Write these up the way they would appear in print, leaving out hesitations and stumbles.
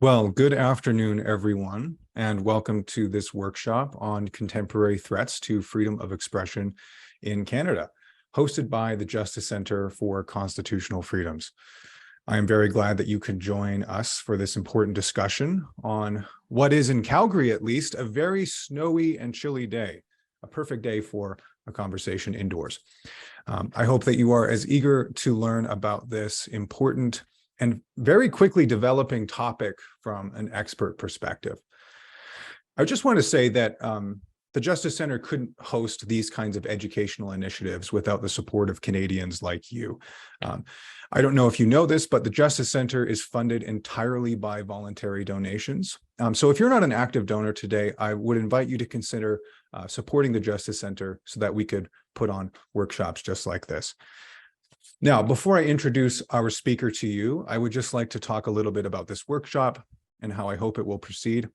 Well, good afternoon, everyone, and welcome to this workshop on contemporary threats to freedom of expression in Canada, hosted by the Justice Centre for Constitutional Freedoms. I am very glad that you can join us for this important discussion on what is, in Calgary at least, a very snowy and chilly day, a perfect day for a conversation indoors. I hope that you are as eager to learn about this important and very quickly developing topic from an expert perspective. I just want to say that the Justice Centre couldn't host these kinds of educational initiatives without the support of Canadians like you. I don't know if you know this, but the Justice Centre is funded entirely by voluntary donations. So if you're not an active donor today, I would invite you to consider supporting the Justice Centre so that we could put on workshops just like this. Now, before I introduce our speaker to you, I would just like to talk a little bit about this workshop and how I hope it will proceed.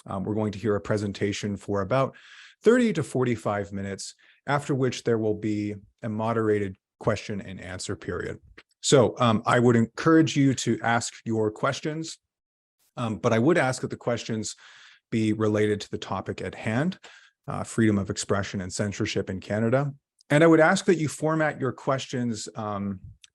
We're going to hear a presentation for about 30 to 45 minutes, after which there will be a moderated question and answer period. So I would encourage you to ask your questions, but I would ask that the questions be related to the topic at hand, freedom of expression and censorship in Canada. And I would ask that you format your questions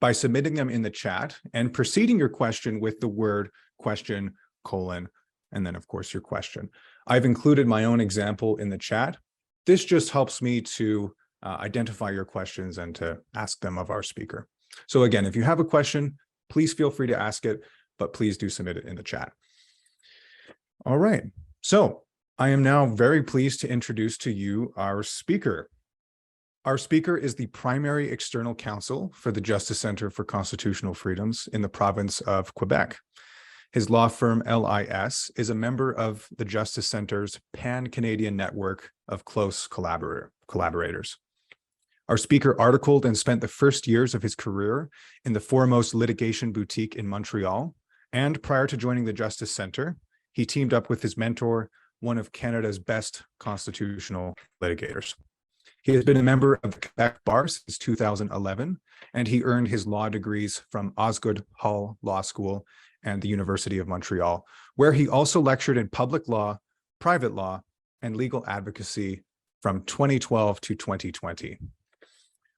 by submitting them in the chat and preceding your question with the word question, colon, and then of course your question. I've included my own example in the chat. This just helps me to identify your questions and to ask them of our speaker. So again, if you have a question, please feel free to ask it, but please do submit it in the chat. All right, so I am now very pleased to introduce to you our speaker. Our speaker is the primary external counsel for the Justice Centre for Constitutional Freedoms in the province of Quebec. His law firm, LIS, is a member of the Justice Centre's pan-Canadian network of close collaborators. Our speaker articled and spent the first years of his career in the foremost litigation boutique in Montreal, and prior to joining the Justice Centre, he teamed up with his mentor, one of Canada's best constitutional litigators. He has been a member of the Quebec Bar since 2011, and he earned his law degrees from Osgoode Hall Law School and the University of Montreal, where he also lectured in public law, private law, and legal advocacy from 2012 to 2020.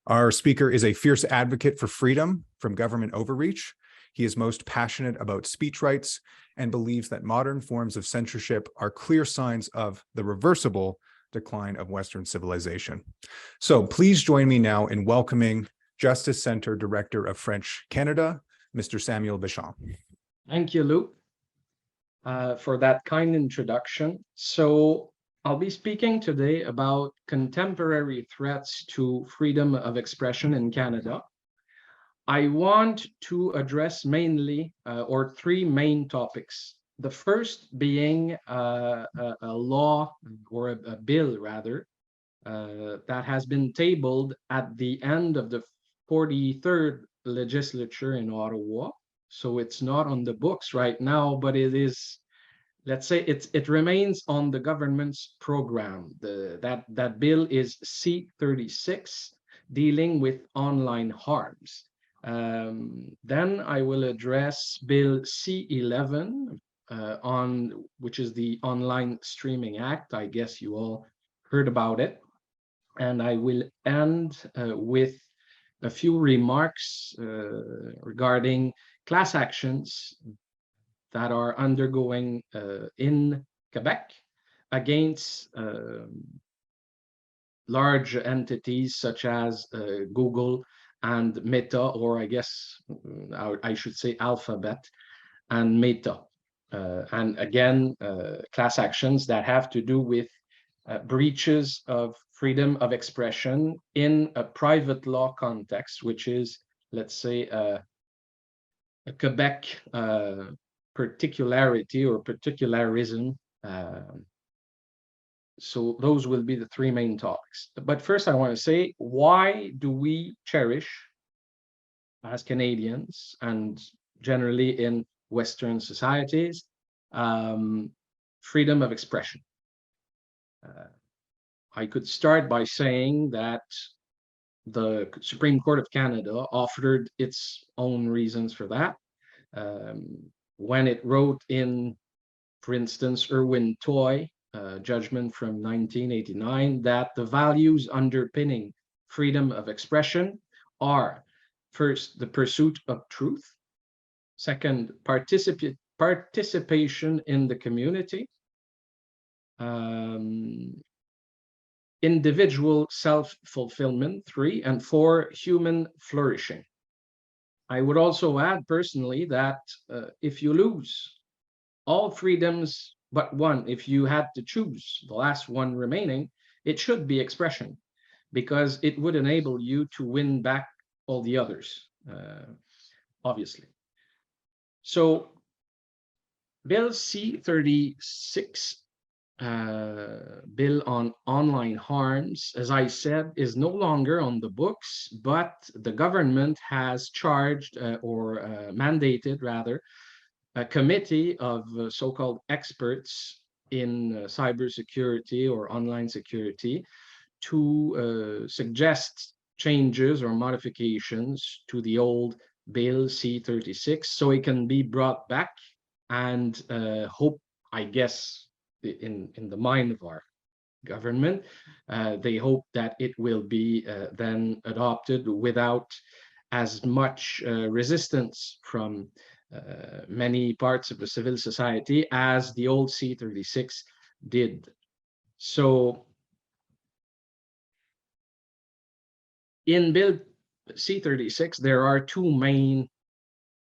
Our speaker is a fierce advocate for freedom from government overreach. He is most passionate about speech rights and believes that modern forms of censorship are clear signs of the reversible decline of Western civilization. So please join me now in welcoming Justice Centre Director of French Canada, Mr. Samuel Bachand. Thank you, Luke, for that kind introduction. So I'll be speaking today about contemporary threats to freedom of expression in Canada. I want to address mainly or three main topics. The first being a law or a bill rather that has been tabled at the end of the 43rd legislature in Ottawa. So it's not on the books right now, but it is, let's say it remains on the government's program. That bill is C-36, dealing with online harms. Then I will address Bill C-11, which is the Online Streaming Act. I guess you all heard about it. And I will end with a few remarks regarding class actions that are undergoing in Quebec against large entities such as Google and Meta, or I guess I should say Alphabet and Meta. And again, class actions that have to do with breaches of freedom of expression in a private law context, which is, let's say, a Quebec particularity or particularism. So those will be the three main topics. But first, I want to say, why do we cherish, as Canadians and generally in Western societies, freedom of expression? I could start by saying that the Supreme Court of Canada offered its own reasons for that. When it wrote in for instance, Irwin Toy, judgment from 1989, that the values underpinning freedom of expression are, first, the pursuit of truth, second, participation in the community, individual self-fulfillment, 3, and 4, human flourishing. I would also add personally that if you lose all freedoms but one, if you had to choose the last one remaining, it should be expression, because it would enable you to win back all the others, obviously. So Bill C-36, bill on online harms, as I said, is no longer on the books, but the government has charged or mandated, rather, a committee of so-called experts in cybersecurity or online security to suggest changes or modifications to the old Bill C-36 so it can be brought back, and hope, I guess, in the mind of our government, they hope that it will be then adopted without as much resistance from many parts of the civil society as the old C-36 did. So in Bill C-36, there are two main,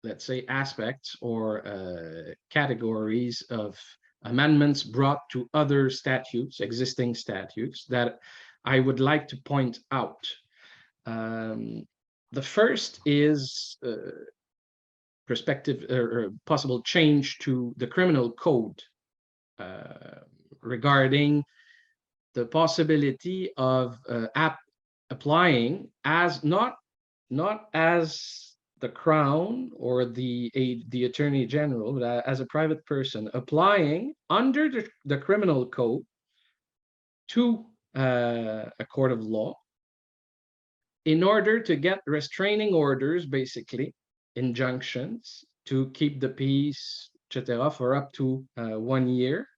let's say, aspects or categories of amendments brought to other statutes, existing statutes, that I would like to point out. The first is prospective or possible change to the criminal code regarding the possibility of applying as not as the Crown or the Attorney General, but as a private person, applying under the criminal code to a court of law in order to get restraining orders, basically injunctions to keep the peace, etc., for up to 1 year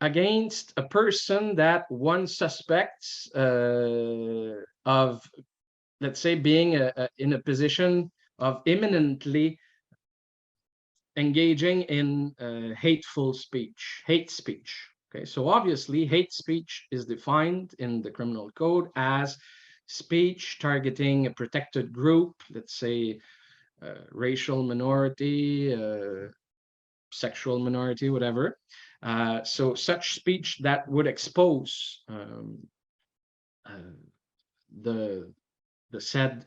against a person that one suspects of, let's say, being in a position of imminently engaging in hateful speech, hate speech. Okay, so obviously hate speech is defined in the criminal code as speech targeting a protected group, let's say racial minority, sexual minority, whatever. So such speech that would expose the said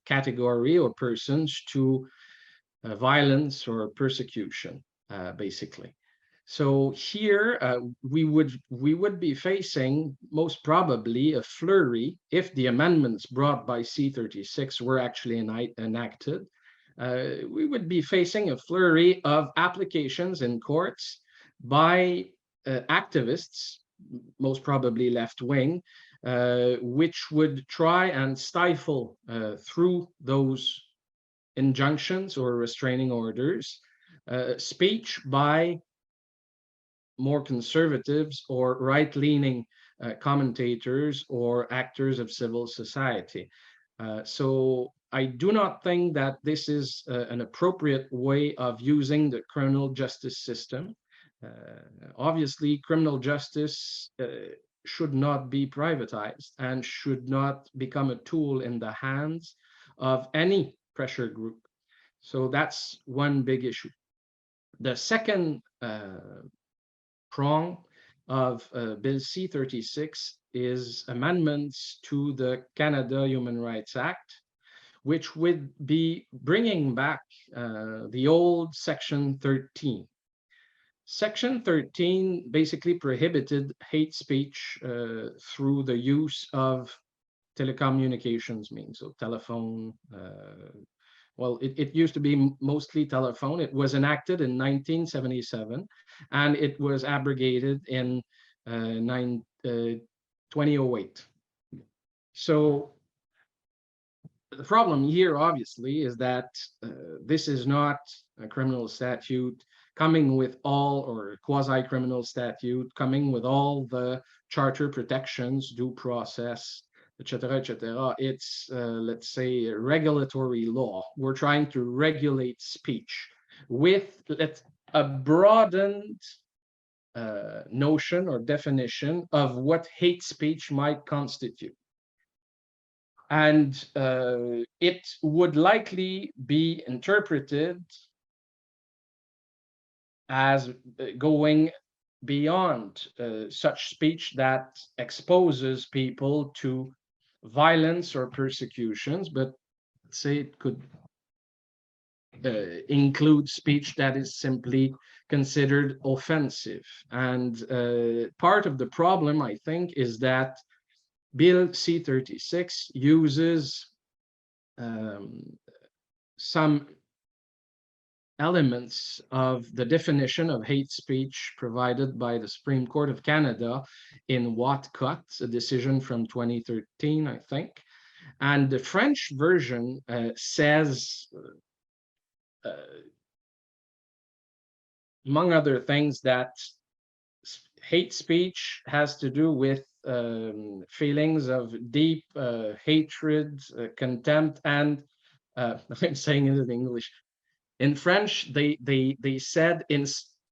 category or persons to violence or persecution, basically. So here we would be facing most probably a flurry if the amendments brought by C-36 were actually enacted. We would be facing a flurry of applications in courts by activists, most probably left-wing, which would try and stifle through those injunctions or restraining orders speech by more conservatives or right-leaning commentators or actors of civil society. So I do not think that this is an appropriate way of using the criminal justice system. Obviously, criminal justice should not be privatized and should not become a tool in the hands of any pressure group. So that's one big issue. The second prong of Bill C-36 is amendments to the Canada Human Rights Act, which would be bringing back the old Section 13. Section 13 basically prohibited hate speech through the use of telecommunications means, so telephone. Well, it used to be mostly telephone. It was enacted in 1977, and it was abrogated in 2008. So the problem here, obviously, is that this is not a criminal statute coming with all, or quasi-criminal statute, coming with all the charter protections, due process, etc., etc. It's, let's say, regulatory law. We're trying to regulate speech with a broadened notion or definition of what hate speech might constitute. And it would likely be interpreted as going beyond such speech that exposes people to violence or persecutions, but say it could include speech that is simply considered offensive. And part of the problem, I think, is that Bill C-36 uses some elements of the definition of hate speech provided by the Supreme Court of Canada in Watcott, a decision from 2013, I think. And the French version says, among other things, that hate speech has to do with feelings of deep hatred, contempt, and I'm saying it in English. In French, they said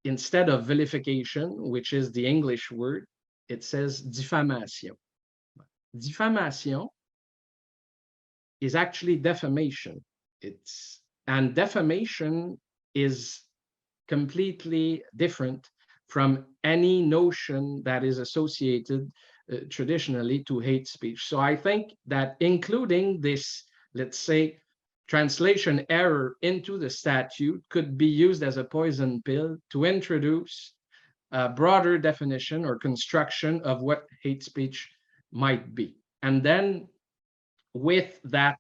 instead of vilification, which is the English word, it says diffamation. Diffamation is actually defamation. And defamation is completely different from any notion that is associated traditionally to hate speech. So I think that including this, let's say, translation error into the statute could be used as a poison pill to introduce a broader definition or construction of what hate speech might be. And then with that,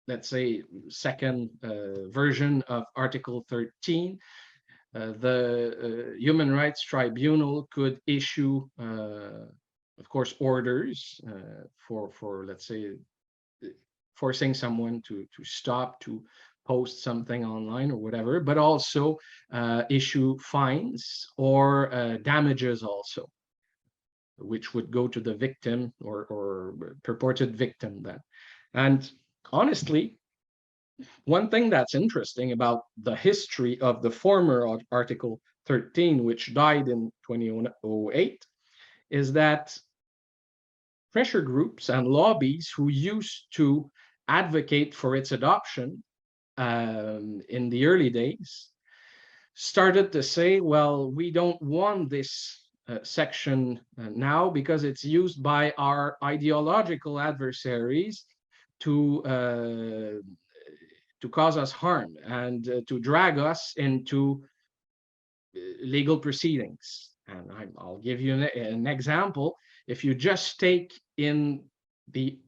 let's say, second version of Article 13, the Human Rights Tribunal could issue, of course, orders for, let's say, forcing someone to stop, to post something online or whatever, but also issue fines or damages also, which would go to the victim or purported victim then. And honestly, one thing that's interesting about the history of the former Article 13, which died in 2008, is that pressure groups and lobbies who used to advocate for its adoption in the early days started to say, well, we don't want this section now because it's used by our ideological adversaries to cause us harm and to drag us into legal proceedings. And I'll give you an example. If you just take in the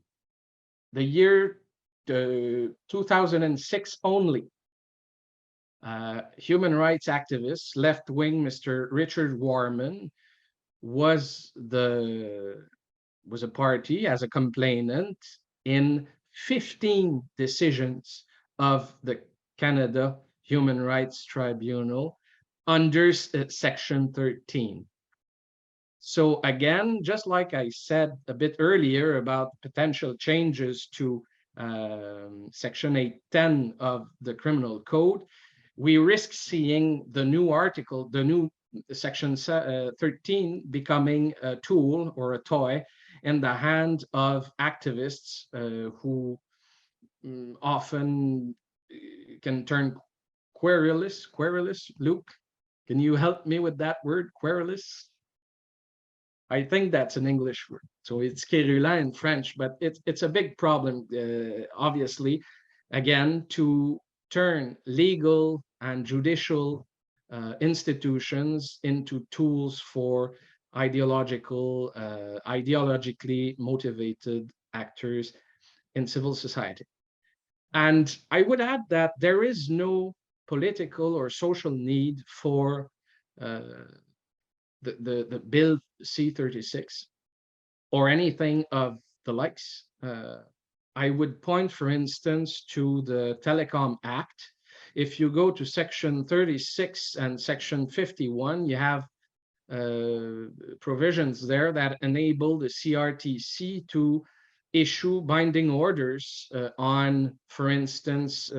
year 2006 only, human rights activist, left-wing Mr. Richard Warman was a party as a complainant in 15 decisions of the Canada Human Rights Tribunal under Section 13. So again, just like I said a bit earlier about potential changes to Section 810 of the Criminal Code, we risk seeing the new article, the new Section 13, becoming a tool or a toy in the hand of activists who often can turn querulous. Querulous, Luke? Can you help me with that word, querulous? I think that's an English word. So it's querulent in French, but it's a big problem, obviously, again, to turn legal and judicial institutions into tools for ideologically motivated actors in civil society. And I would add that there is no political or social need for the Bill C-36 or anything of the likes. I would point, for instance, to the Telecom Act, if you go to section 36 and section 51, you have provisions there that enable the CRTC to issue binding orders on, for instance,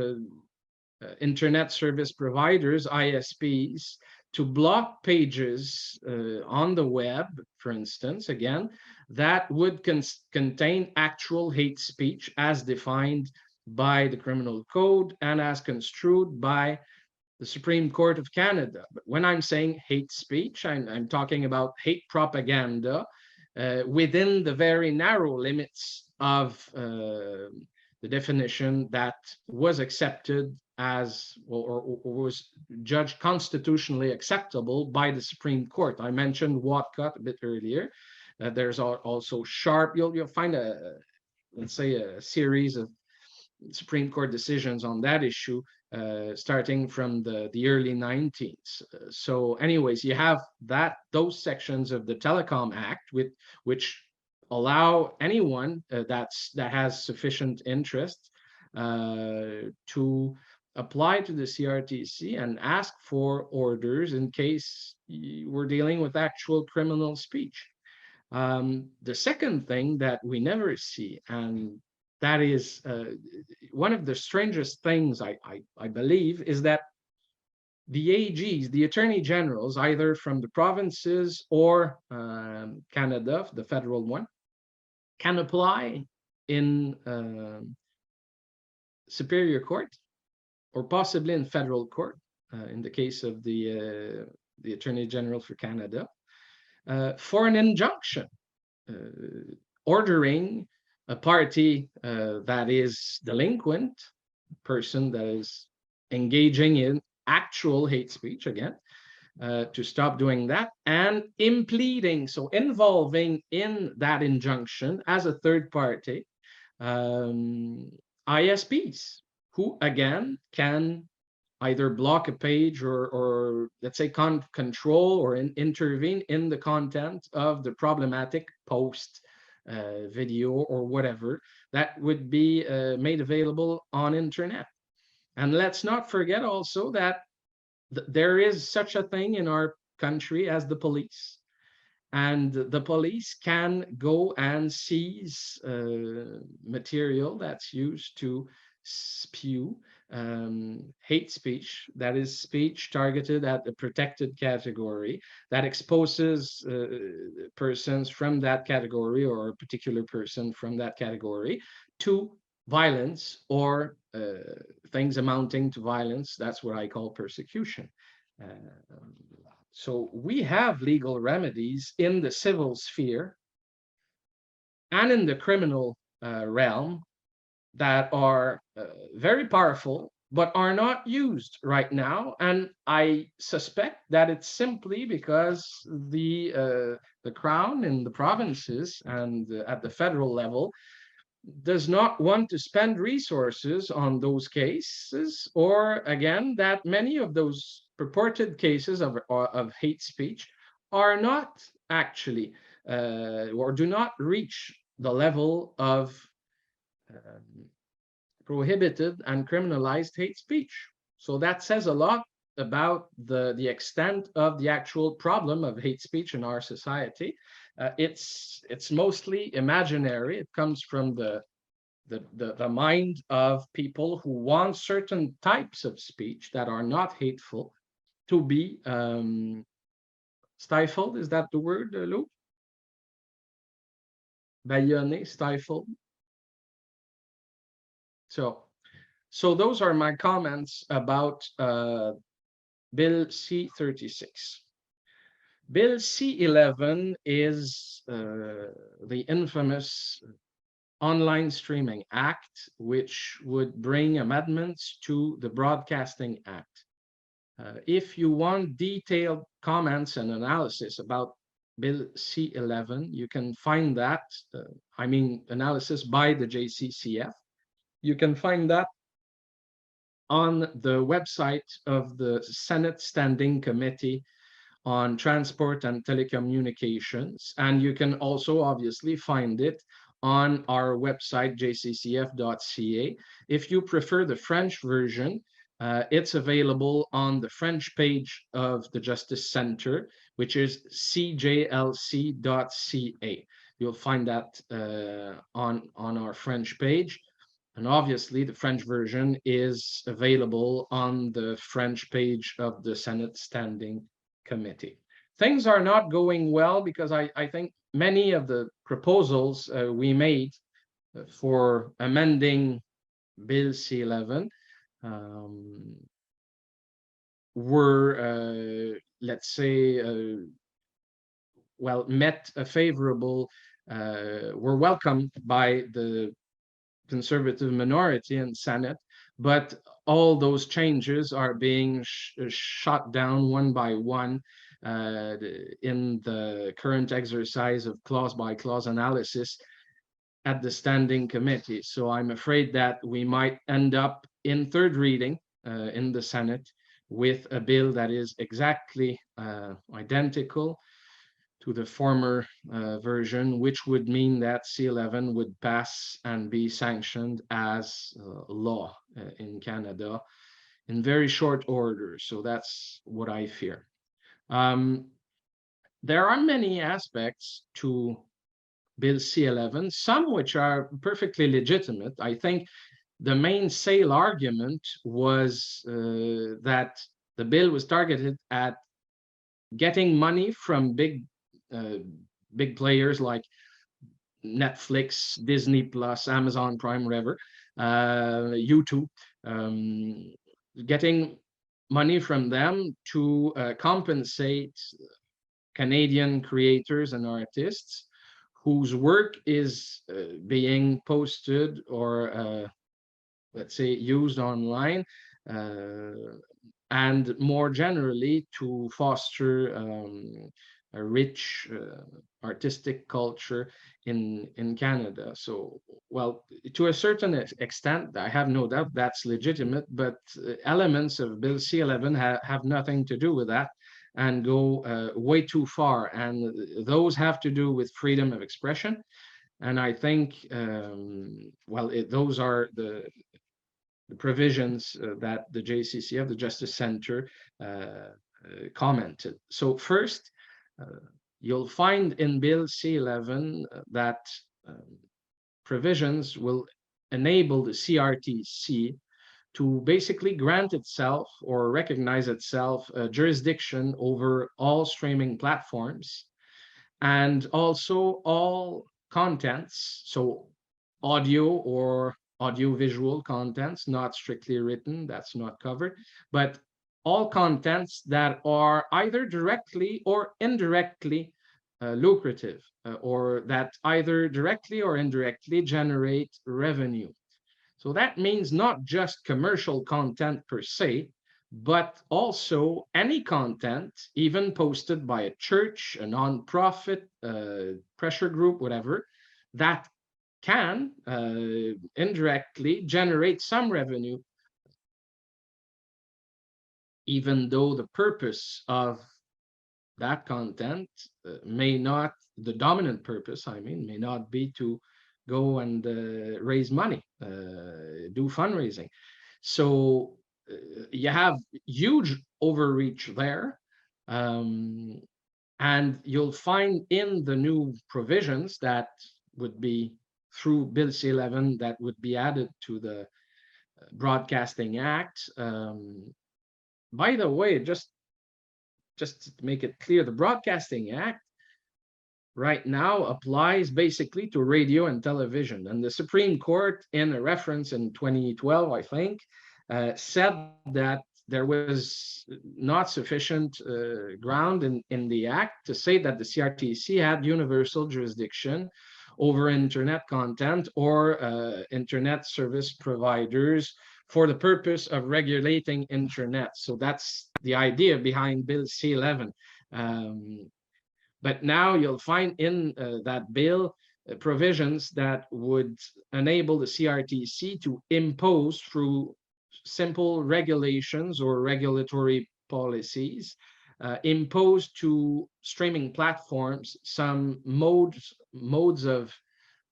internet service providers, ISPs, to block pages on the web, for instance, again, that would contain actual hate speech as defined by the Criminal Code and as construed by the Supreme Court of Canada. But when I'm saying hate speech, I'm talking about hate propaganda within the very narrow limits of the definition that was accepted as, or was judged constitutionally acceptable by the Supreme Court. I mentioned Watcott a bit earlier. There's also Sharp. You'll find let's say, a series of Supreme Court decisions on that issue starting from the early 19th. So anyways, you have those sections of the Telecom Act which allow anyone that has sufficient interest to apply to the CRTC and ask for orders in case we're dealing with actual criminal speech. The second thing that we never see, and that is one of the strangest things I believe, is that the AGs, the attorney generals, either from the provinces or Canada, the federal one, can apply in Superior Court or possibly in federal court, in the case of the Attorney General for Canada, for an injunction ordering a party that is delinquent, person that is engaging in actual hate speech, again, to stop doing that, and impleading, so involving in that injunction as a third party, ISPs, who again can either block a page or let's say control or intervene in the content of the problematic post, video, or whatever that would be made available on internet. And let's not forget also that there is such a thing in our country as the police, and the police can go and seize material that's used to spew hate speech, that is speech targeted at a protected category, that exposes persons from that category or a particular person from that category to violence or things amounting to violence. That's what I call persecution. So we have legal remedies in the civil sphere and in the criminal realm that are very powerful, but are not used right now. And I suspect that it's simply because the Crown in the provinces and at the federal level does not want to spend resources on those cases, or again, that many of those purported cases of hate speech are not actually or do not reach the level of prohibited and criminalized hate speech. So that says a lot about the extent of the actual problem of hate speech in our society. It's mostly imaginary. It comes from the mind of people who want certain types of speech that are not hateful to be stifled. Is that the word, Lou? Bâillonné, stifled. So those are my comments about Bill C-36. Bill C-11 is the infamous Online Streaming Act, which would bring amendments to the Broadcasting Act. If you want detailed comments and analysis about Bill C-11, you can find that, analysis by the JCCF. You can find that on the website of the Senate Standing Committee on Transport and Telecommunications. And you can also obviously find it on our website, jccf.ca. If you prefer the French version, It's available on the French page of the Justice Center, which is cjlc.ca. You'll find that on our French page. And obviously, the French version is available on the French page of the Senate Standing Committee. Things are not going well because I think many of the proposals we made for amending Bill C-11 were, let's say, well, met a favorable, were welcomed by the conservative minority in Senate, but all those changes are being shot down one by one in the current exercise of clause by clause analysis at the standing committee. So I'm afraid that we might end up in third reading in the Senate with a bill that is exactly identical to the former version, which would mean that C-11 would pass and be sanctioned as law in Canada in very short order. So that's what I fear. There are many aspects to Bill C-11, some which are perfectly legitimate. I think the main sale argument was that the bill was targeted at getting money from big players like Netflix, Disney Plus, Amazon Prime, whatever, YouTube, getting money from them to compensate Canadian creators and artists whose work is being posted or let's say used online, and more generally to foster a rich artistic culture in Canada. So, well, to a certain extent, I have no doubt that's legitimate, but elements of Bill C-11 have nothing to do with that and go way too far. And those have to do with freedom of expression. And I think, well, those are the provisions that the JCCF, the Justice Center, commented. So first, you'll find in Bill C-11 that provisions will enable the CRTC to basically grant itself or recognize itself a jurisdiction over all streaming platforms and also all contents, so audio or audiovisual contents, not strictly written, that's not covered, but all contents that are either directly or indirectly lucrative, or that either directly or indirectly generate revenue. So that means not just commercial content per se, but also any content, even posted by a church, a non-profit, pressure group, whatever, that can indirectly generate some revenue, even though the purpose of that content may not, the dominant purpose, I mean, may not be to go and raise money, do fundraising. So you have huge overreach there. And you'll find in the new provisions that would be through Bill C-11 that would be added to the Broadcasting Act. By the way, just to make it clear, the Broadcasting Act right now applies basically to radio and television. And the Supreme Court, in a reference in 2012, I think, said that there was not sufficient ground in the act to say that the CRTC had universal jurisdiction over internet content or internet service providers for the purpose of regulating internet. So that's the idea behind Bill C-11. But now you'll find in that bill provisions that would enable the CRTC to impose through simple regulations or regulatory policies, impose to streaming platforms some modes of,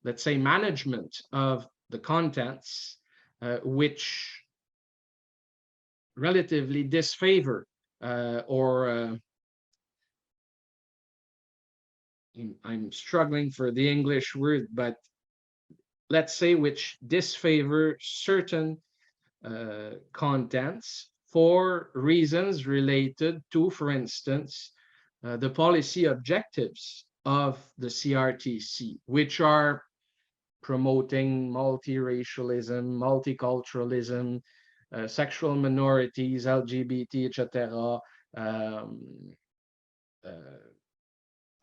let's say, management of the contents, which relatively disfavor or I'm struggling for the English word, but let's say which disfavor certain contents for reasons related to, for instance, the policy objectives of the CRTC, which are promoting multiracialism, multiculturalism, sexual minorities, LGBT, etc.,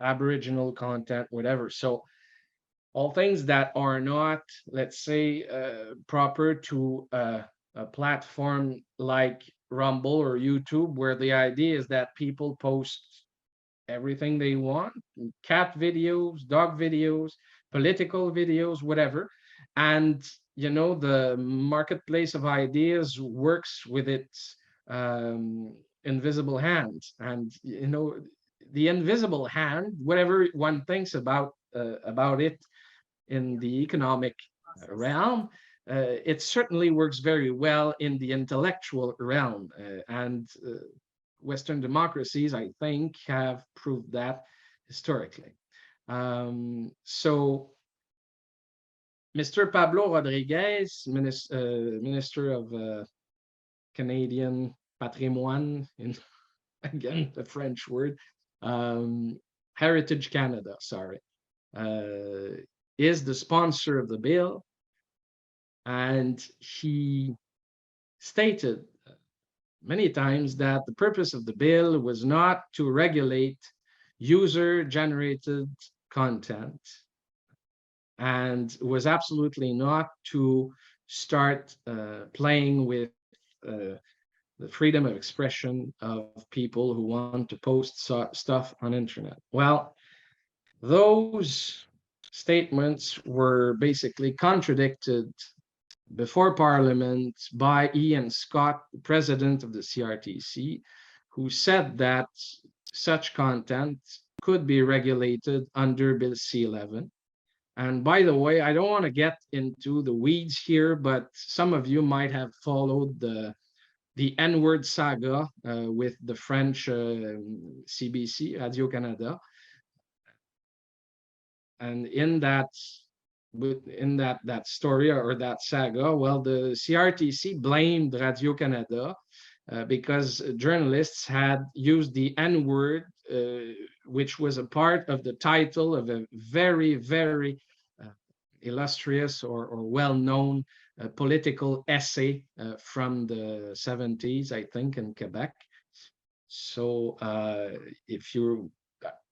Aboriginal content, whatever. So all things that are not, let's say, proper to a platform like Rumble or YouTube, where the idea is that people post everything they want, cat videos, dog videos, political videos, whatever. And, you know, the marketplace of ideas works with its invisible hand. And, you know, the invisible hand, whatever one thinks about it in the economic realm, it certainly works very well in the intellectual realm. And Western democracies, I think, have proved that historically. So Mr. Pablo Rodriguez, Minister of Canadian Patrimoine, in again the French word, Heritage Canada, sorry, is the sponsor of the bill, and he stated many times that the purpose of the bill was not to regulate user-generated content and was absolutely not to start playing with the freedom of expression of people who want to post stuff on internet. Well, those statements were basically contradicted before Parliament by Ian Scott, the president of the CRTC, who said that such content could be regulated under Bill C-11. And by the way, I don't want to get into the weeds here, but some of you might have followed the N-word saga with the French CBC, Radio-Canada. And in that story or that saga, well, the CRTC blamed Radio-Canada because journalists had used the N-word, which was a part of the title of a very, very illustrious or well-known political essay from the 70s, I think, in Quebec. So if you're,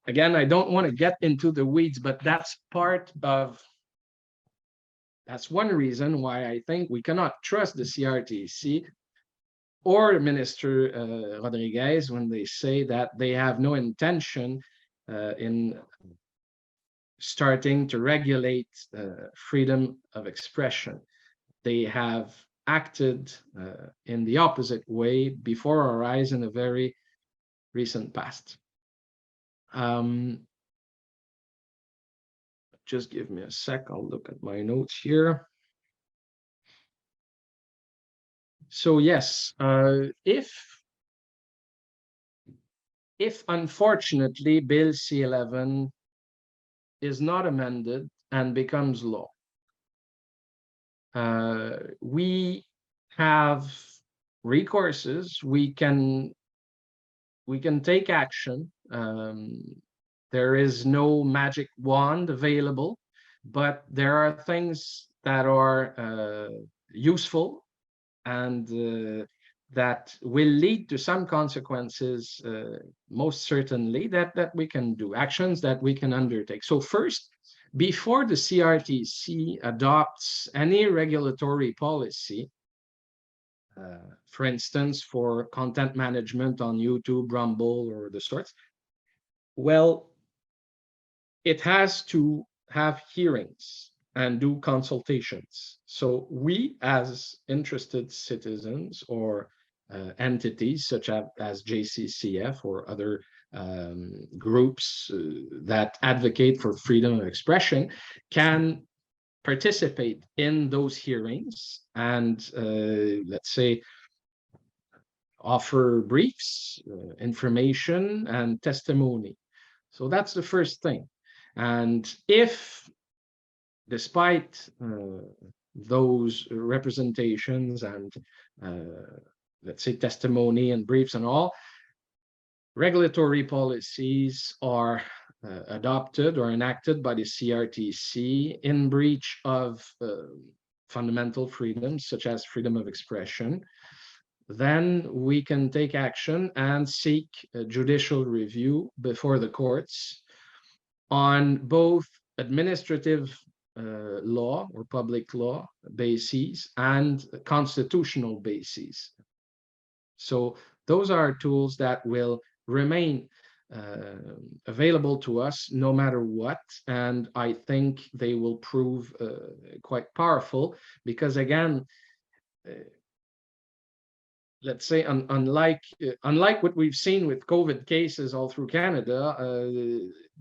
again, I don't want to get into the weeds, but that's one reason why I think we cannot trust the CRTC or Minister Rodriguez when they say that they have no intention in starting to regulate freedom of expression. They have acted in the opposite way before our eyes in a very recent past. Just give me a sec, I'll look at my notes here. So yes, if unfortunately Bill C-11 is not amended and becomes law, we have recourses. We can take action. There is no magic wand available, but there are things that are useful and that will lead to some consequences, most certainly, that we can do, actions that we can undertake. So first, before the CRTC adopts any regulatory policy, for instance, for content management on YouTube, Rumble, or the sorts, well, it has to have hearings and do consultations. So we, as interested citizens or entities such as JCCF or other groups that advocate for freedom of expression, can participate in those hearings and let's say offer briefs, information, and testimony. So that's the first thing. And if, despite those representations and, let's say, testimony and briefs and all, regulatory policies are adopted or enacted by the CRTC in breach of fundamental freedoms, such as freedom of expression, then we can take action and seek a judicial review before the courts on both administrative law or public law bases and constitutional bases. So those are tools that will remain available to us no matter what, and I think they will prove quite powerful because, again, let's say, unlike what we've seen with COVID cases all through Canada,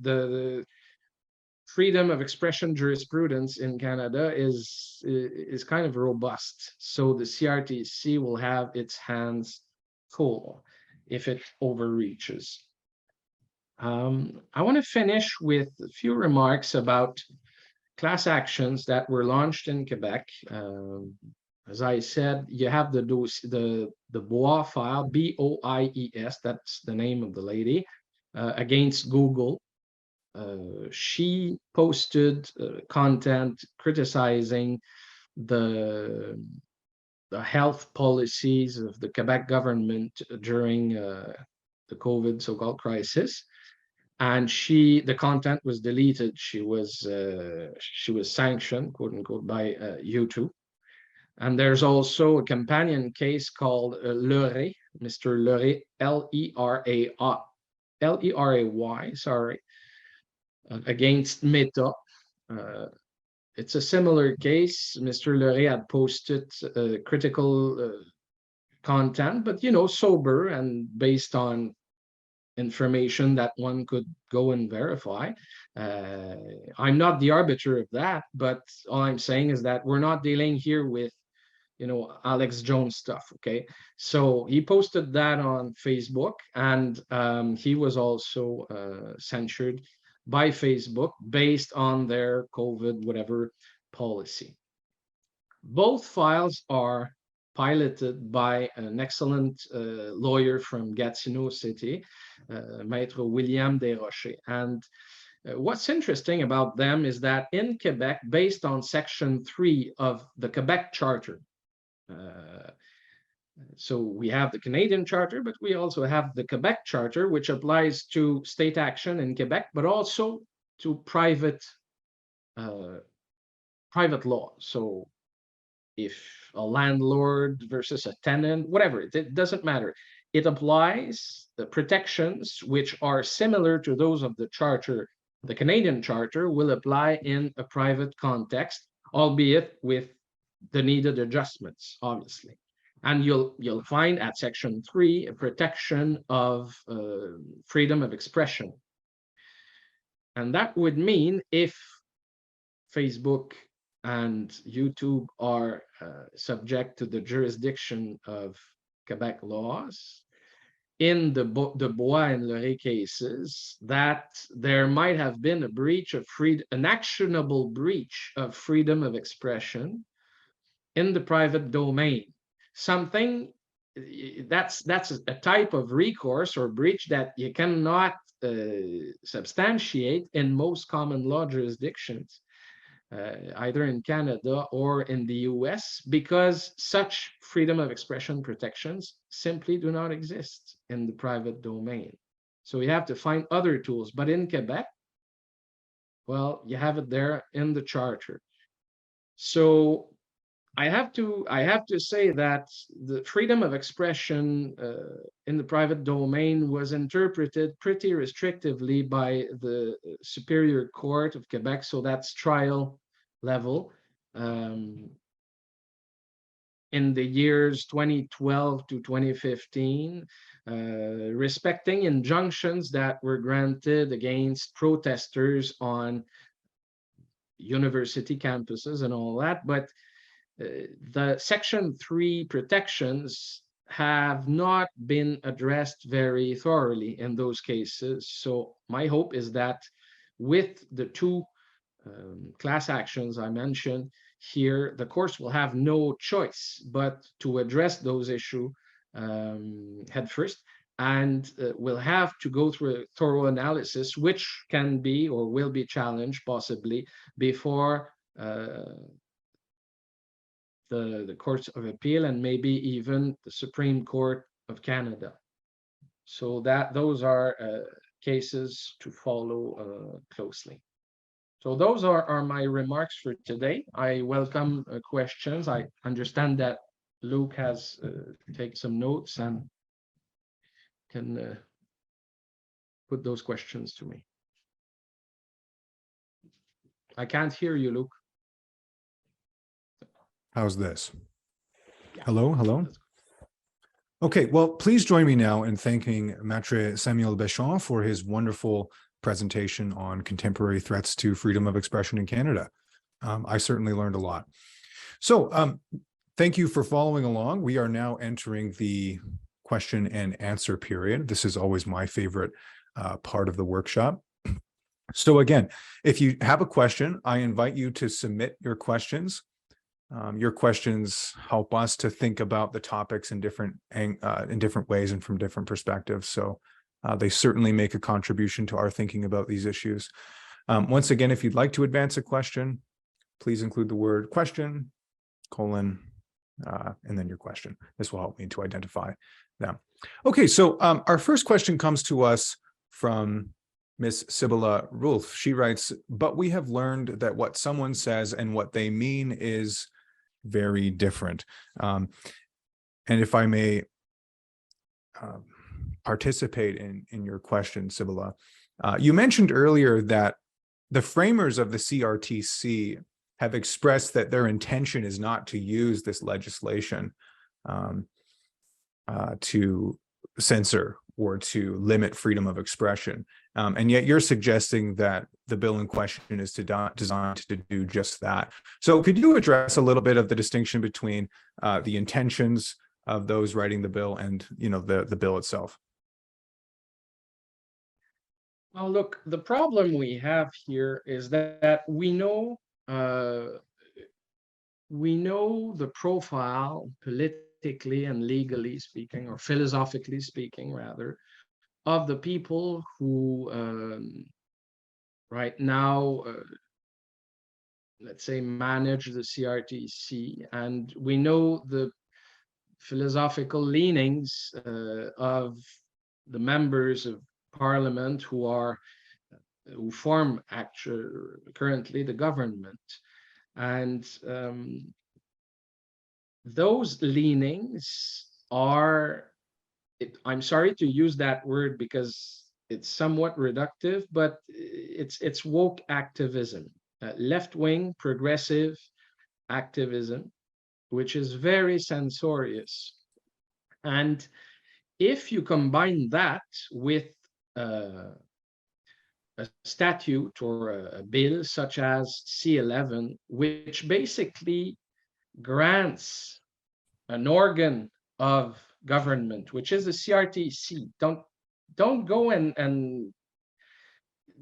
the freedom of expression jurisprudence in Canada is kind of robust. So the CRTC will have its hands full if it overreaches. I want to finish with a few remarks about class actions that were launched in Quebec. As I said, you have the Bois file, BOIES, that's the name of the lady, against Google. She posted content criticizing the health policies of the Quebec government during the COVID so-called crisis. And the content was deleted. She was sanctioned, quote unquote, by YouTube. And there's also a companion case called Leray, Mr. Leray, Leray, sorry, against Maître. It's a similar case. Mr. Leray had posted critical content, but, sober and based on information that one could go and verify. I'm not the arbiter of that, but all I'm saying is that we're not dealing here with, Alex Jones stuff, okay? So he posted that on Facebook, and he was also censured by Facebook based on their COVID whatever policy. Both files are piloted by an excellent lawyer from Gatineau City, Maître William Desrochers. And what's interesting about them is that in Quebec, based on Section 3 of the Quebec Charter, so we have the Canadian Charter, but we also have the Quebec Charter, which applies to state action in Quebec, but also to private law. So if a landlord versus a tenant, whatever, it doesn't matter. It applies the protections which are similar to those of the Charter. The Canadian Charter will apply in a private context, albeit with the needed adjustments, obviously. And you'll find at Section 3 a protection of freedom of expression. And that would mean if Facebook and YouTube are subject to the jurisdiction of Quebec laws, in the Bois and Leray cases, that there might have been a breach of an actionable breach of freedom of expression in the private domain. Something that's a type of recourse or breach that you cannot substantiate in most common law jurisdictions, either in Canada or in the US, because such freedom of expression protections simply do not exist in the private domain. So you have to find other tools. But in Quebec, well, you have it there in the Charter. So I have to say that the freedom of expression in the private domain was interpreted pretty restrictively by the Superior Court of Quebec, so that's trial level, in the years 2012 to 2015, respecting injunctions that were granted against protesters on university campuses and all that, but the Section 3 protections have not been addressed very thoroughly in those cases. So my hope is that with the two class actions I mentioned here, the courts will have no choice but to address those issues head first, and will have to go through a thorough analysis, which can be or will be challenged possibly before the Courts of Appeal and maybe even the Supreme Court of Canada. So those are cases to follow closely. So those are my remarks for today. I welcome questions. I understand that Luke has taken some notes and can put those questions to me. I can't hear you, Luke. How's this? Yeah. Hello, hello. Okay, well, please join me now in thanking Maître Samuel Bachand for his wonderful presentation on contemporary threats to freedom of expression in Canada. I certainly learned a lot. So thank you for following along. We are now entering the question and answer period. This is always my favorite part of the workshop. So again, if you have a question, I invite you to submit your questions. Your questions help us to think about the topics in different ways and from different perspectives. So they certainly make a contribution to our thinking about these issues. Once again, if you'd like to advance a question, please include the word question, colon, and then your question. This will help me to identify them. Okay, so our first question comes to us from Miss Sibylla Rulf. She writes, but we have learned that what someone says and what they mean is very different. And if I may participate in your question, Sibylla, you mentioned earlier that the framers of the CRTC have expressed that their intention is not to use this legislation to censor or to limit freedom of expression. And yet you're suggesting that the bill in question is designed to do just that. So could you address a little bit of the distinction between the intentions of those writing the bill and, the bill itself? Well, look, the problem we have here is that we know the profile politically and legally speaking, or philosophically speaking, rather, of the people who right now, let's say, manage the CRTC, and we know the philosophical leanings of the members of Parliament who form currently the government, and those leanings are, I'm sorry to use that word because it's somewhat reductive, but it's woke activism, left-wing progressive activism, which is very censorious. And if you combine that with a statute or a bill such as C11, which basically grants an organ of government, which is the CRTC. Don't go and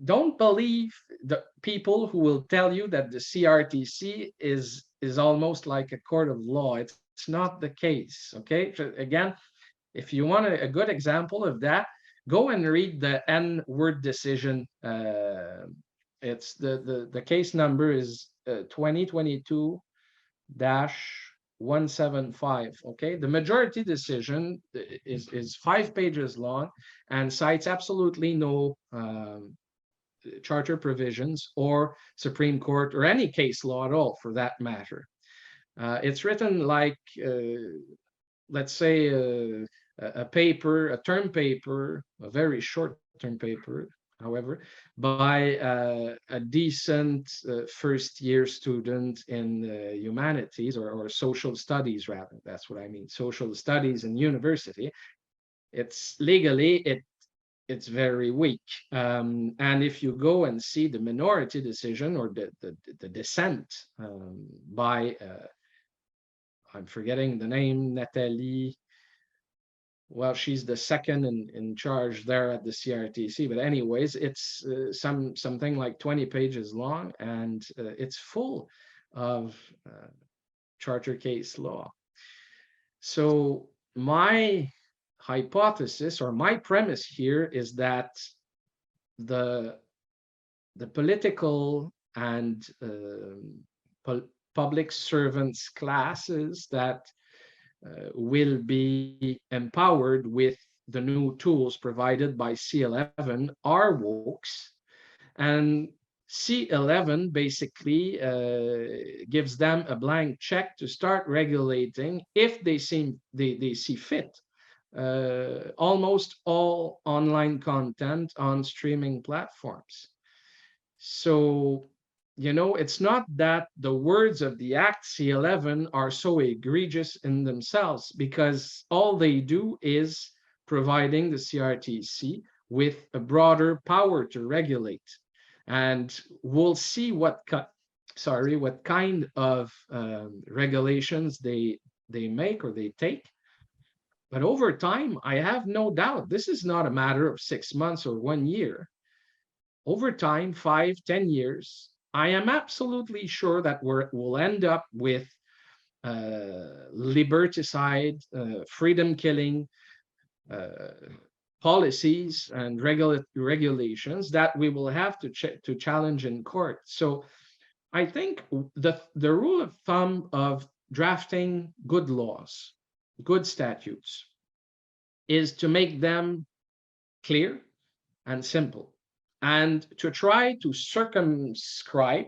don't believe the people who will tell you that the CRTC is almost like a court of law. It's not the case. Okay. So again, if you want a good example of that, go and read the N-word decision. It's the case number is 2022-175. Okay, the majority decision is 5 pages long and cites absolutely no charter provisions or Supreme Court or any case law at all, for that matter. It's written like, let's say, a paper, a term paper, a very short term paper, however, by a decent first-year student in humanities or social studies, rather. That's what I mean, social studies in university. It's legally, it's very weak. And if you go and see the minority decision or the dissent by, I'm forgetting the name, Nathalie, well, she's the second in charge there at the CRTC. But anyways, it's something like 20 pages long, and it's full of charter case law. So my hypothesis or my premise here is that the political and public servants classes that will be empowered with the new tools provided by C11 are wokes, and C11 basically gives them a blank check to start regulating if they see fit. Almost all online content on streaming platforms. So, it's not that the words of the Act C11 are so egregious in themselves, because all they do is providing the CRTC with a broader power to regulate. And we'll see what kind of regulations they make or they take. But over time, I have no doubt this is not a matter of 6 months or 1 year. Over time, 5, 10 years, I am absolutely sure that we'll end up with liberticide, freedom-killing policies and regulations that we will have to challenge in court. So I think the rule of thumb of drafting good laws, good statutes, is to make them clear and simple, and to try to circumscribe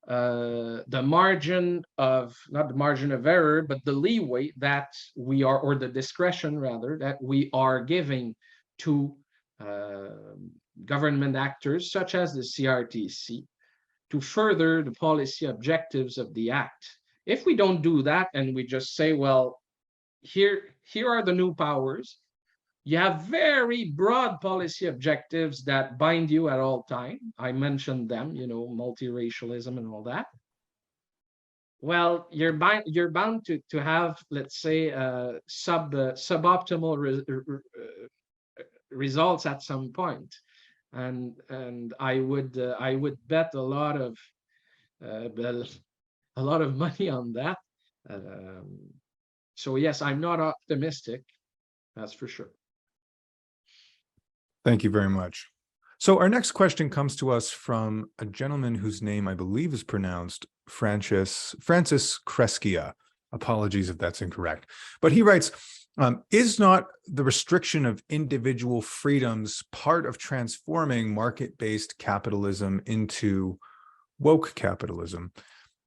the margin of, not the margin of error, but the leeway that we are, or the discretion rather, that we are giving to government actors such as the CRTC to further the policy objectives of the Act. If we don't do that and we just say, well, here are the new powers, you have very broad policy objectives that bind you at all time. I mentioned them, multiracialism and all that. Well, you're bound to have, let's say, suboptimal results at some point, and I would bet a lot of money on that. So yes, I'm not optimistic, that's for sure. Thank you very much. So our next question comes to us from a gentleman whose name I believe is pronounced Francis Crescia. Apologies if that's incorrect. But he writes, is not the restriction of individual freedoms part of transforming market-based capitalism into woke capitalism?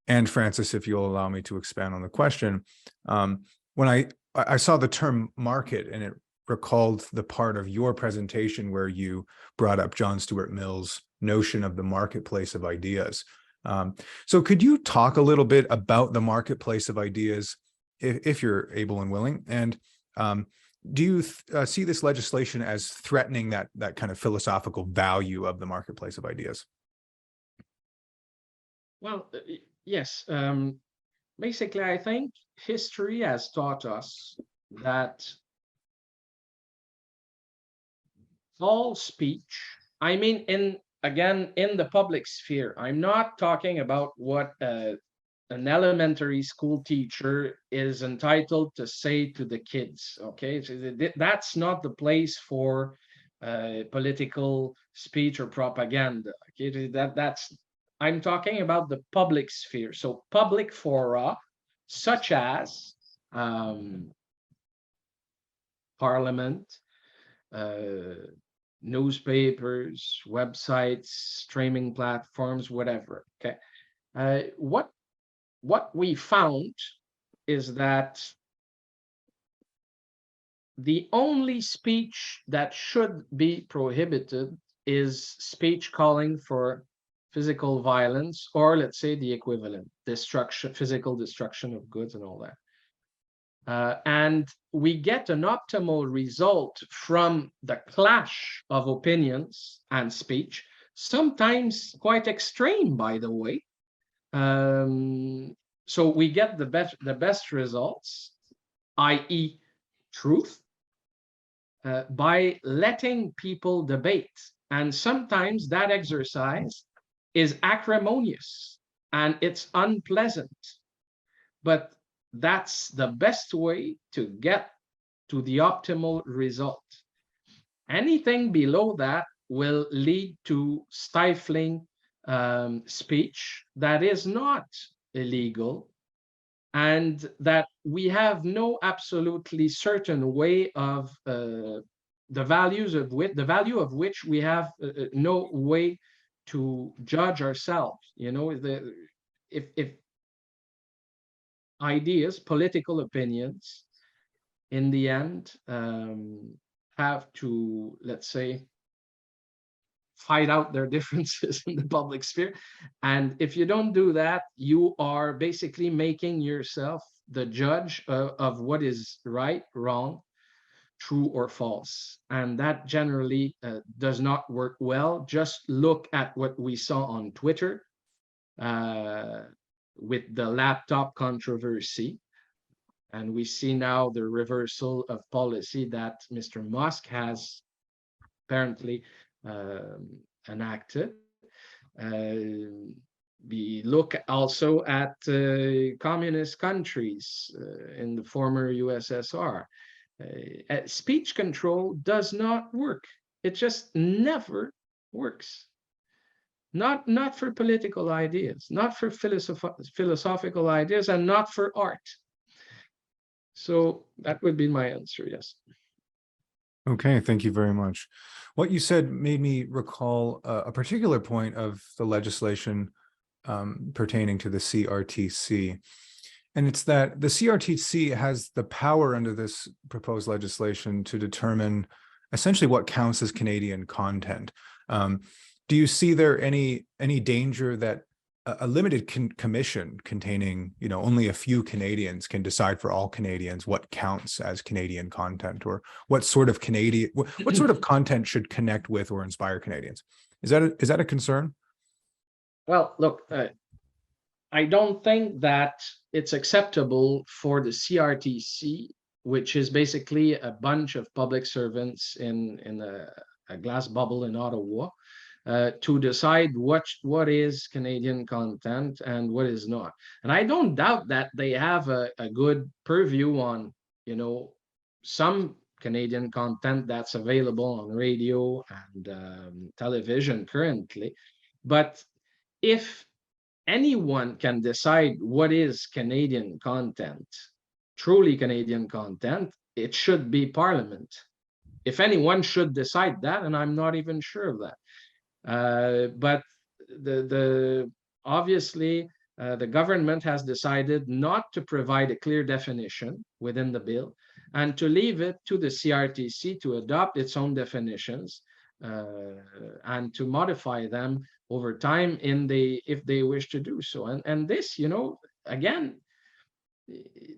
And Francis, if you'll allow me to expand on the question, when I saw the term market, and it recalled the part of your presentation where you brought up John Stuart Mill's notion of the marketplace of ideas. So could you talk a little bit about the marketplace of ideas, if you're able and willing? And do you see this legislation as threatening that kind of philosophical value of the marketplace of ideas? Well, yes. Basically, I think history has taught us that all speech, I mean, in the public sphere, I'm not talking about what an elementary school teacher is entitled to say to the kids, okay? So that's not the place for political speech or propaganda. Okay? I'm talking about the public sphere. So public fora, such as Parliament, newspapers, websites, streaming platforms, whatever. Okay, what we found is that the only speech that should be prohibited is speech calling for physical violence, or let's say the equivalent, physical destruction of goods and all that. And we get an optimal result from the clash of opinions and speech, sometimes quite extreme, by the way. So we get the best results, i.e. truth, by letting people debate. And sometimes that exercise is acrimonious and it's unpleasant. But that's the best way to get to the optimal result. Anything below that will lead to stifling speech that is not illegal, and that we have no absolutely certain way of the value of which we have no way to judge ourselves. You know, if ideas, political opinions, in the end, have to, let's say, fight out their differences in the public sphere. And if you don't do that, you are basically making yourself the judge of what is right, wrong, true or false. And that generally does not work well. Just look at what we saw on Twitter with the laptop controversy. And we see now the reversal of policy that Mr. Musk has apparently enacted. We look also at communist countries in the former USSR. Speech control does not work. It just never works. Not for political ideas, not for philosophical ideas, and not for art. So that would be my answer, yes. Okay, thank you very much. What you said made me recall a particular point of the legislation pertaining to the CRTC. And it's that the CRTC has the power under this proposed legislation to determine essentially what counts as Canadian content. Do you see there any danger that a limited commission containing, you know, only a few Canadians can decide for all Canadians what counts as Canadian content, or what sort of what sort of content should connect with or inspire Canadians? Is that a concern? Well, look, I don't think that it's acceptable for the CRTC, which is basically a bunch of public servants in a glass bubble in Ottawa, to decide what is Canadian content and what is not. And I don't doubt that they have a good purview on, you know, some Canadian content that's available on radio and television currently. But if anyone can decide what is Canadian content, truly Canadian content, it should be Parliament. If anyone should decide that, and I'm not even sure of that. But obviously the government has decided not to provide a clear definition within the bill, and to leave it to the CRTC to adopt its own definitions and to modify them over time if they wish to do so. And this, you know, again,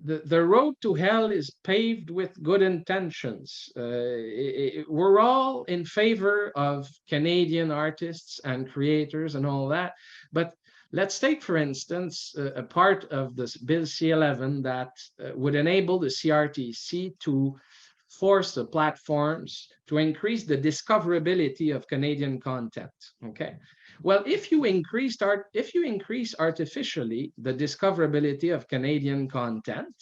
the road to hell is paved with good intentions. We're all in favor of Canadian artists and creators and all that. But let's take, for instance, a part of this Bill C-11 that would enable the CRTC to force the platforms to increase the discoverability of Canadian content. Okay. Well, if you increase artificially the discoverability of Canadian content,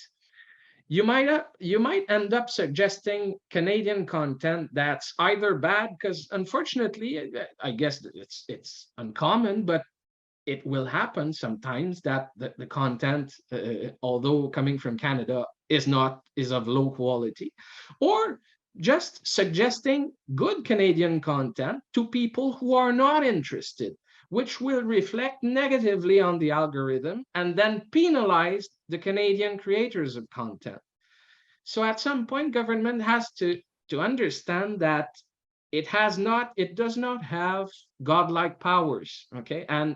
you might end up suggesting Canadian content that's either bad, because unfortunately, I guess it's uncommon, but it will happen sometimes that the content, although coming from Canada, is of low quality, or just suggesting good Canadian content to people who are not interested, which will reflect negatively on the algorithm and then penalize the Canadian creators of content. So at some point, government has to understand that it does not have godlike powers, okay? And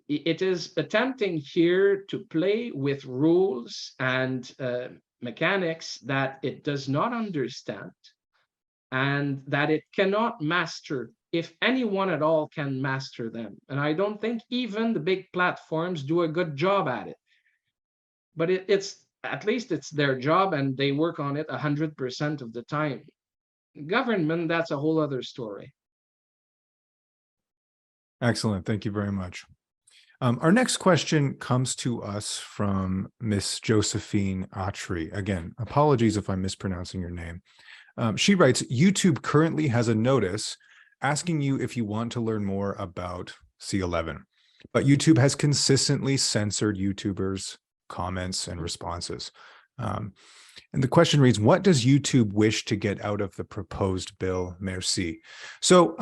it is attempting here to play with rules and mechanics that it does not understand, and that it cannot master, if anyone at all can master them. And I don't think even the big platforms do a good job at it. But it's at least it's their job, and they work on it 100% of the time. government, that's a whole other story. Excellent. Thank you very much. Our next question comes to us from Miss Josephine Autry. Again, apologies if I'm mispronouncing your name. She writes, YouTube currently has a notice asking you if you want to learn more about C11, but YouTube has consistently censored YouTubers' comments and responses. And the question reads, what does YouTube wish to get out of the proposed bill? Merci. So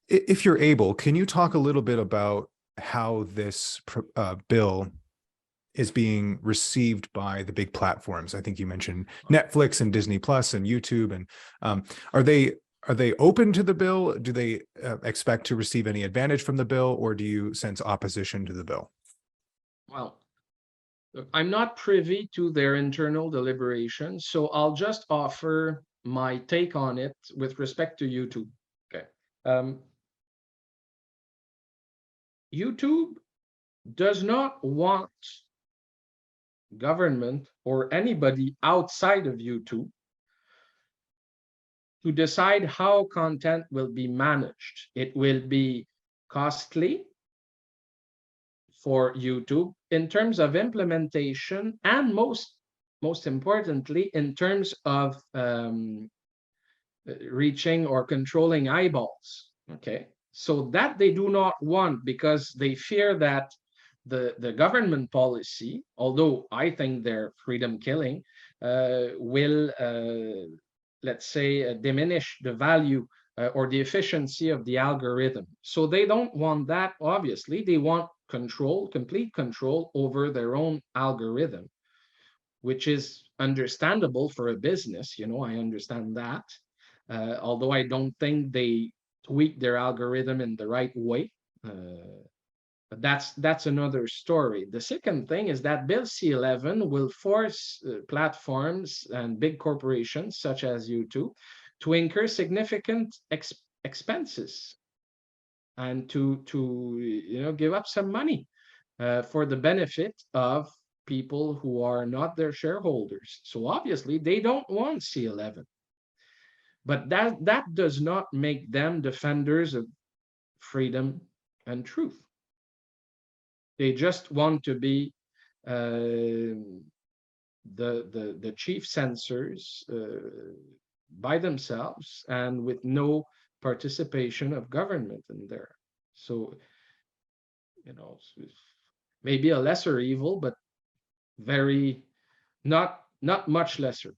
if you're able, can you talk a little bit about how this bill is being received by the big platforms? I think you mentioned Netflix and Disney Plus and YouTube. And are they open to the bill? Do they expect to receive any advantage from the bill, or do you sense opposition to the bill? Well, look, I'm not privy to their internal deliberations, so I'll just offer my take on it with respect to YouTube. Okay. YouTube does not want government or anybody outside of YouTube to decide how content will be managed. It will be costly for YouTube in terms of implementation, and most importantly, in terms of reaching or controlling eyeballs. Okay, so that they do not want, because they fear that the government policy, although I think they're freedom killing, will let's say diminish the value or the efficiency of the algorithm. So they don't want that. Obviously, they want control, complete control over their own algorithm, which is understandable for a business. I understand that. Although I don't think they tweak their algorithm in the right way. But that's another story. The second thing is that Bill C11 will force platforms and big corporations such as YouTube to incur significant expenses and to give up some money for the benefit of people who are not their shareholders. So obviously they don't want C11. But that does not make them defenders of freedom and truth. They just want to be the chief censors by themselves and with no participation of government in there. So, maybe a lesser evil, but very not much lesser.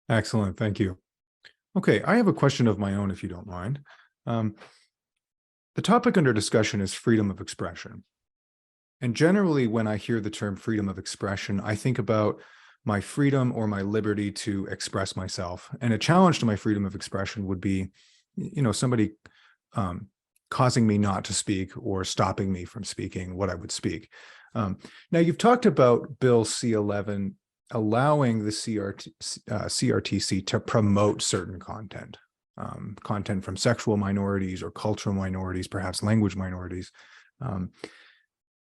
Excellent. Thank you. Okay, I have a question of my own, if you don't mind. The topic under discussion is freedom of expression. And generally, when I hear the term freedom of expression, I think about my freedom or my liberty to express myself. And a challenge to my freedom of expression would be, somebody causing me not to speak or stopping me from speaking what I would speak. Now, you've talked about Bill C11 allowing the CRTC to promote certain content, content from sexual minorities or cultural minorities, perhaps language minorities.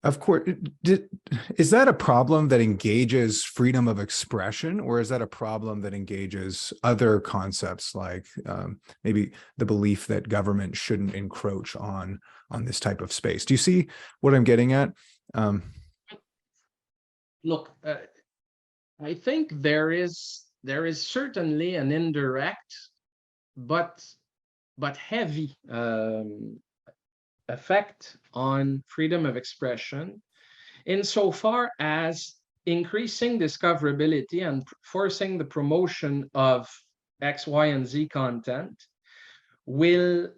Of course, is that a problem that engages freedom of expression, or is that a problem that engages other concepts like maybe the belief that government shouldn't encroach on this type of space? Do you see what I'm getting at? Look, I think there is certainly an indirect but heavy effect on freedom of expression, insofar as increasing discoverability and forcing the promotion of X, Y, and Z content will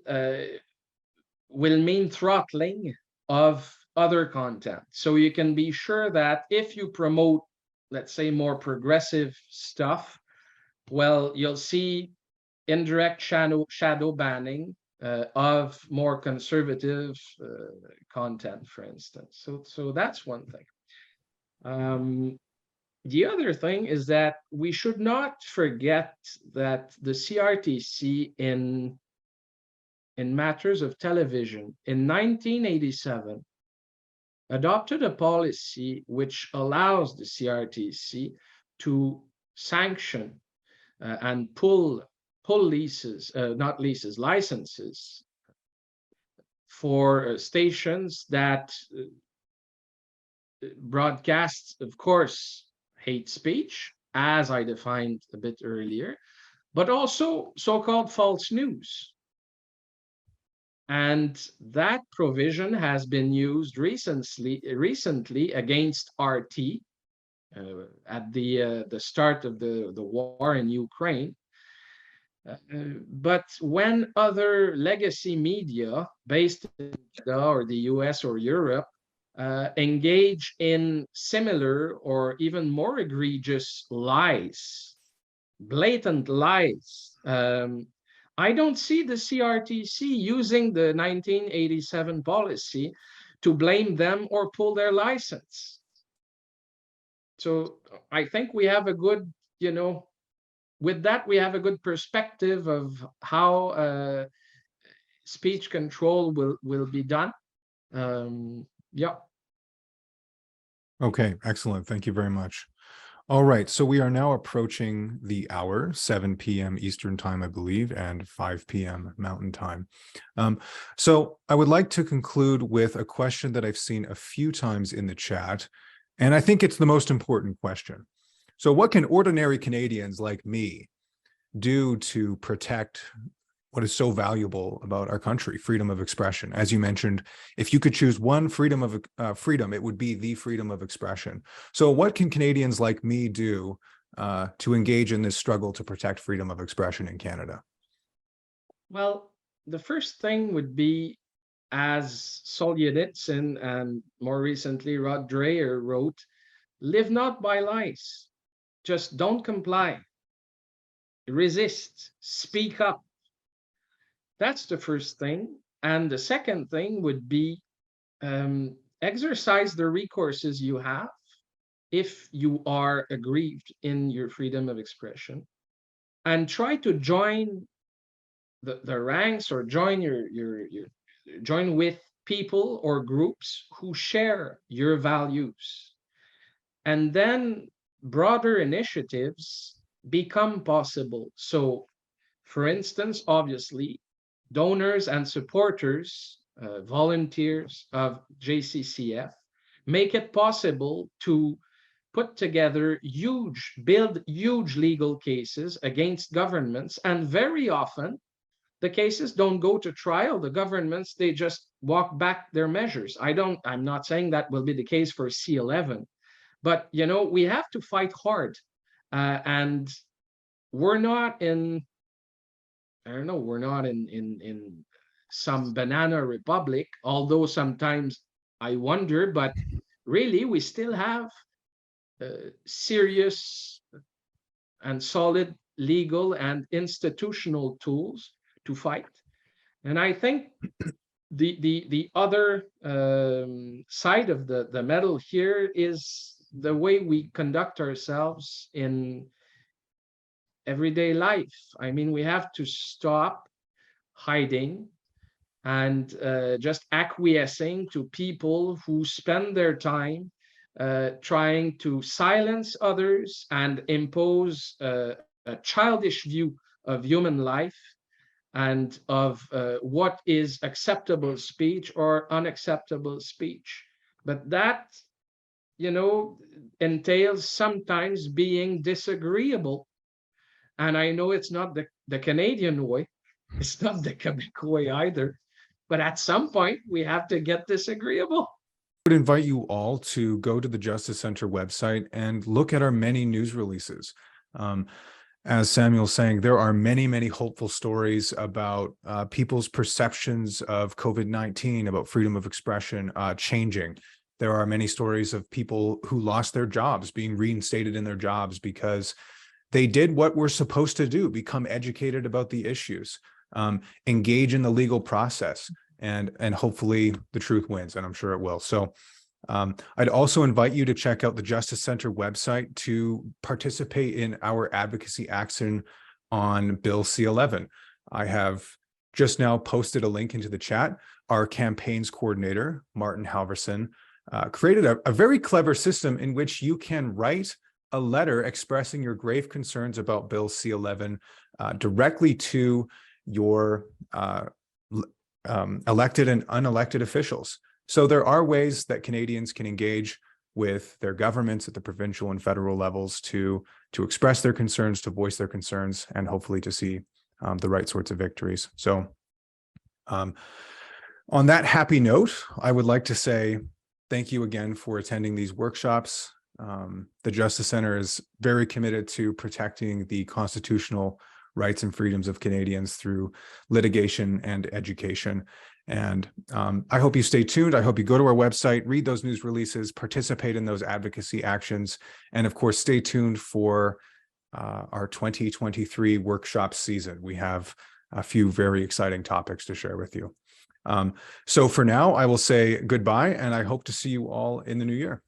mean throttling of other content. So you can be sure that if you promote, let's say, more progressive stuff, well, you'll see indirect shadow banning of more conservative content, for instance. So that's one thing. The other thing is that we should not forget that the CRTC in matters of television in 1987 adopted a policy which allows the CRTC to sanction and pull leases, not leases, licenses for stations that broadcast, of course, hate speech, as I defined a bit earlier, but also so-called false news. And that provision has been used recently against RT at the start of the war in Ukraine. But when other legacy media based in Canada or the US or Europe engage in similar or even more egregious lies, blatant lies, I don't see the CRTC using the 1987 policy to blame them or pull their license. So I think we have a good, with that, we have a good perspective of how speech control will be done. Yeah. Okay, excellent. Thank you very much. All right, so we are now approaching the hour, 7 p.m. Eastern time, I believe, and 5 p.m. Mountain time. So I would like to conclude with a question that I've seen a few times in the chat, and I think it's the most important question. So what can ordinary Canadians like me do to protect what is so valuable about our country, freedom of expression? As you mentioned, if you could choose one freedom, it would be the freedom of expression. So what can Canadians like me do to engage in this struggle to protect freedom of expression in Canada? Well, the first thing would be, as Solzhenitsyn and more recently Rod Dreher wrote, live not by lies. Just don't comply. Resist. Speak up. That's the first thing. And the second thing would be exercise the recourses you have if you are aggrieved in your freedom of expression, and try to join the ranks or join join with people or groups who share your values. And then broader initiatives become possible. So, for instance, obviously, donors and supporters, volunteers of JCCF, make it possible to put together build huge legal cases against governments. And very often, the cases don't go to trial. The governments, they just walk back their measures. I'm not saying that will be the case for C11, but, we have to fight hard. And we're not in, I don't know, we're not in some banana republic, although sometimes I wonder, but really we still have serious and solid legal and institutional tools to fight. And I think the other side of the medal here is the way we conduct ourselves in everyday life. I mean, we have to stop hiding and just acquiescing to people who spend their time trying to silence others and impose a childish view of human life and of what is acceptable speech or unacceptable speech. But that, entails sometimes being disagreeable. And I know it's not the Canadian way, it's not the Quebec way either, but at some point we have to get disagreeable. I would invite you all to go to the Justice Center website and look at our many news releases. As Samuel's saying, there are many, many hopeful stories about people's perceptions of COVID-19, about freedom of expression changing. There are many stories of people who lost their jobs, being reinstated in their jobs because they did what we're supposed to do: become educated about the issues, engage in the legal process, and hopefully the truth wins, and I'm sure it will. So I'd also invite you to check out the Justice Center website to participate in our advocacy action on Bill C11. I have just now posted a link into the chat. Our campaigns coordinator, Martin Halverson, created a very clever system in which you can write a letter expressing your grave concerns about Bill C-11 directly to your elected and unelected officials. So there are ways that Canadians can engage with their governments at the provincial and federal levels to express their concerns, to voice their concerns, and hopefully to see the right sorts of victories. So on that happy note, I would like to say thank you again for attending these workshops. The Justice Centre is very committed to protecting the constitutional rights and freedoms of Canadians through litigation and education. And I hope you stay tuned. I hope you go to our website, read those news releases, participate in those advocacy actions, and of course, stay tuned for our 2023 workshop season. We have a few very exciting topics to share with you. So for now, I will say goodbye, and I hope to see you all in the new year.